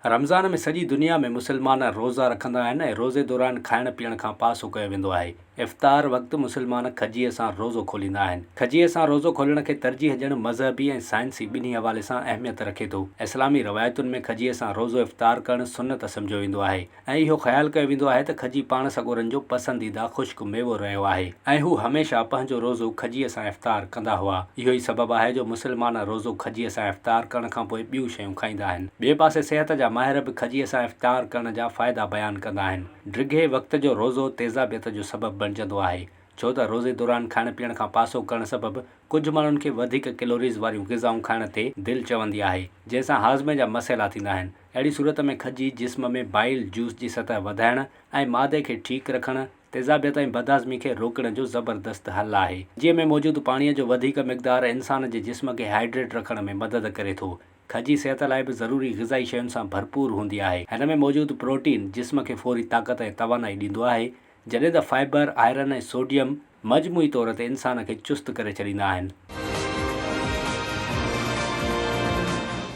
रमज़ान में सॼी दुनिया में मुसलमान रोज़ा रखंदा आहिनि ऐं रोज़े दौरान खाइण पीअण खां पासो कयो वेंदो आहे। इफ़्तार वक़्तु मुसलमान खजीअ सां रोज़ो खोलींदा आहिनि। खजीअ सां रोज़ो खोलण खे तरजीह ॾियणु मज़हबी ऐं साइंसी ॿिन्ही हवाले सां अहमियत रखे थो। इस्लामी रवायतुनि में खजीअ सां रोज़ो इफ़्तार करणु सुन्नत सम्झो वेंदो आहे ऐं इहो ख़्यालु कयो वेंदो आहे त खजी पाण सॻोरनि जो पसंदीदा ख़ुश्क मेवो रहियो आहे ऐं हू हमेशह पंहिंजो रोज़ो खजीअ सां इफ़्तार कंदा हुआ। इहो ई सबबु आहे जो मुसलमान रोज़ो खजीअ सां इफ़्तार करण खां पोइ ॿियूं शयूं खाईंदा आहिनि। ॿिए पासे सिहत जा माहिर बि खजीअ सां इफ़्तार करण जा फ़ाइदा बयानु कंदा आहिनि। डिघे वक़्त जो रोज़ो तेज़ाबियत जो सबबु बणिजंदो आहे, छो त रोज़े दौरान खाइण पीअण खां पासो करण सबबु कुझु माण्हुनि खे वधीक कैलोरीज़ वारियूं ग़िज़ाऊं खाइण ते दिलि चवंदी आहे, जंहिंसां हाज़मे जा मसइला थींदा आहिनि। अहिड़ी सूरत में खजी जिस्म में बाइल जूस जी सतह वधाइण ऐं मादे खे ठीकु रखणु, तेज़ाबियत ऐं बदहाज़मी खे रोकण जो ज़बरदस्त हल आहे। जीअं में मौजूदु पाणीअ जो वधीक मिक़दार इंसान जे जिस्म खे हाइड्रेट रखण में मदद करे थो। खजी सिहत लाइ बि ज़रूरी ग़िज़ाई शयुनि सां भरपूर हूंदी आहे। हिन में मौजूदु प्रोटीन जिस्म खे फ़ौरी ताक़त ऐं तवानाई ॾींदो आहे, जॾहिं त फाइबर, आयरन ऐं सोडियम मजमूई तौर ते इंसान खे चुस्त करे छॾींदा आहिनि।